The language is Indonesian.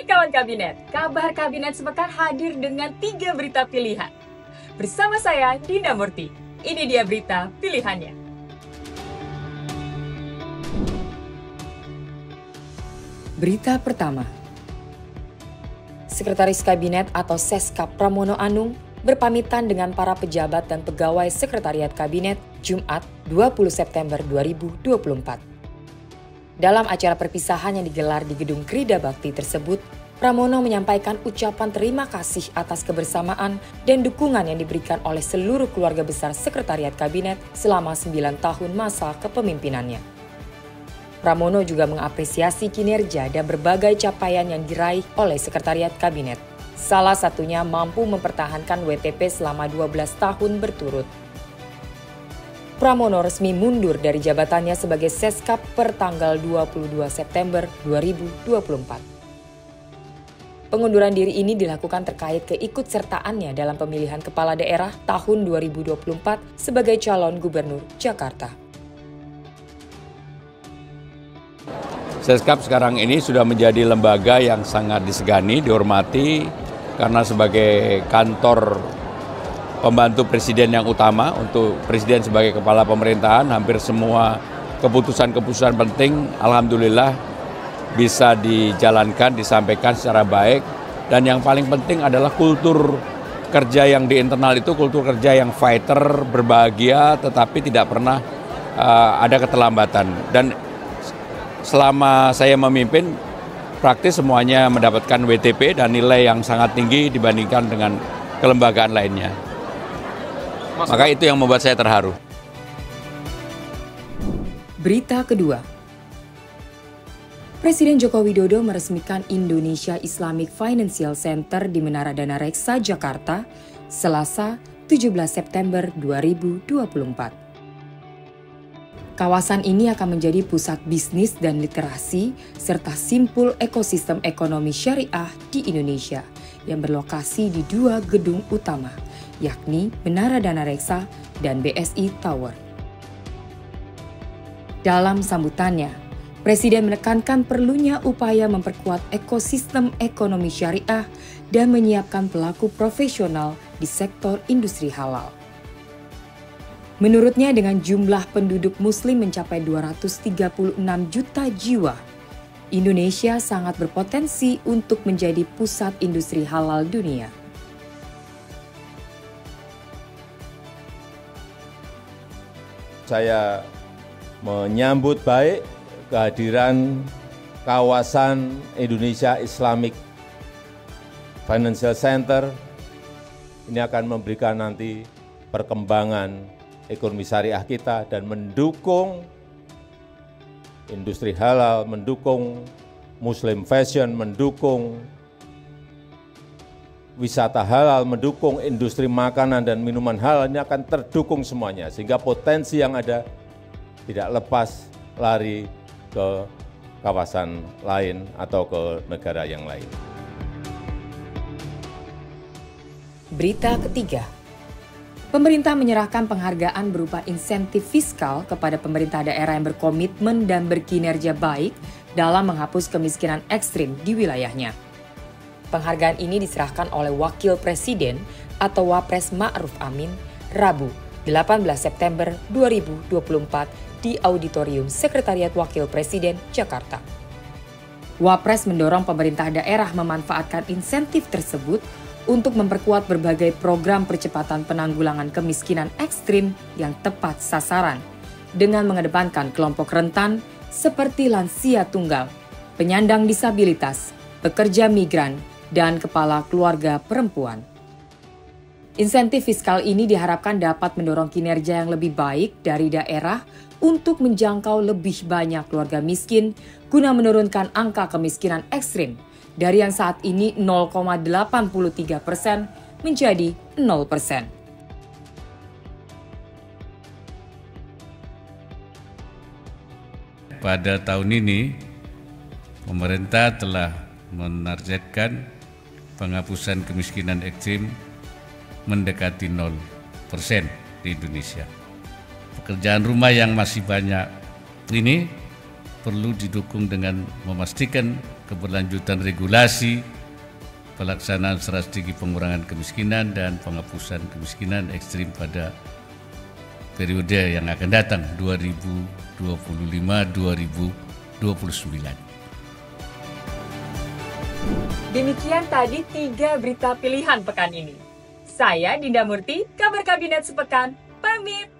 Kawan Kabinet, kabar Kabinet sepekan hadir dengan 3 berita pilihan. Bersama saya, Dinda Murti. Ini dia berita pilihannya. Berita pertama. Sekretaris Kabinet atau Seskap Pramono Anung berpamitan dengan para pejabat dan pegawai Sekretariat Kabinet Jumat 20 September 2024. Dalam acara perpisahan yang digelar di Gedung Krida Bakti tersebut, Pramono menyampaikan ucapan terima kasih atas kebersamaan dan dukungan yang diberikan oleh seluruh keluarga besar Sekretariat Kabinet selama 9 tahun masa kepemimpinannya. Pramono juga mengapresiasi kinerja dan berbagai capaian yang diraih oleh Sekretariat Kabinet. Salah satunya mampu mempertahankan WTP selama 12 tahun berturut. Pramono resmi mundur dari jabatannya sebagai Seskap per tanggal 22 September 2024. Pengunduran diri ini dilakukan terkait keikutsertaannya dalam pemilihan kepala daerah tahun 2024 sebagai calon gubernur Jakarta. Seskap sekarang ini sudah menjadi lembaga yang sangat disegani, dihormati, karena sebagai kantor pembantu presiden yang utama untuk presiden sebagai kepala pemerintahan, hampir semua keputusan-keputusan penting, alhamdulillah, bisa dijalankan, disampaikan secara baik, dan yang paling penting adalah kultur kerja yang di internal itu kultur kerja yang fighter, berbahagia, tetapi tidak pernah ada keterlambatan. Dan selama saya memimpin, praktis semuanya mendapatkan WTP dan nilai yang sangat tinggi dibandingkan dengan kelembagaan lainnya. Maka itu yang membuat saya terharu. Berita kedua. Presiden Joko Widodo meresmikan Indonesia Islamic Financial Center di Menara Dana Reksa, Jakarta, Selasa 17 September 2024. Kawasan ini akan menjadi pusat bisnis dan literasi, serta simpul ekosistem ekonomi syariah di Indonesia, yang berlokasi di 2 gedung utama, yakni Menara Dana Reksa dan BSI Tower. Dalam sambutannya, Presiden menekankan perlunya upaya memperkuat ekosistem ekonomi syariah dan menyiapkan pelaku profesional di sektor industri halal. Menurutnya, dengan jumlah penduduk muslim mencapai 236 juta jiwa, Indonesia sangat berpotensi untuk menjadi pusat industri halal dunia. Saya menyambut baik kehadiran kawasan Indonesia Islamic Financial Center. Ini akan memberikan nanti perkembangan ekonomi syariah kita dan mendukung industri halal, mendukung Muslim fashion, mendukung wisata halal, mendukung industri makanan dan minuman halal. Ini akan terdukung semuanya, sehingga potensi yang ada tidak lepas lari ke kawasan lain atau ke negara yang lain. Berita ketiga. Pemerintah menyerahkan penghargaan berupa insentif fiskal kepada pemerintah daerah yang berkomitmen dan berkinerja baik dalam menghapus kemiskinan ekstrim di wilayahnya. Penghargaan ini diserahkan oleh Wakil Presiden atau Wapres Ma'ruf Amin Rabu 18 September 2024 di Auditorium Sekretariat Wakil Presiden, Jakarta. Wapres mendorong pemerintah daerah memanfaatkan insentif tersebut untuk memperkuat berbagai program percepatan penanggulangan kemiskinan ekstrim yang tepat sasaran, dengan mengedepankan kelompok rentan seperti lansia tunggal, penyandang disabilitas, pekerja migran, dan kepala keluarga perempuan. Insentif fiskal ini diharapkan dapat mendorong kinerja yang lebih baik dari daerah untuk menjangkau lebih banyak keluarga miskin guna menurunkan angka kemiskinan ekstrim dari yang saat ini 0,83% menjadi 0%. Pada tahun ini, pemerintah telah menargetkan penghapusan kemiskinan ekstrim mendekati 0% di Indonesia. Pekerjaan rumah yang masih banyak ini perlu didukung dengan memastikan keberlanjutan regulasi, pelaksanaan strategi pengurangan kemiskinan dan penghapusan kemiskinan ekstrim pada periode yang akan datang 2025-2029. Demikian tadi 3 berita pilihan pekan ini. Saya Dinda Murti, kabar Kabinet Sepekan, pamit.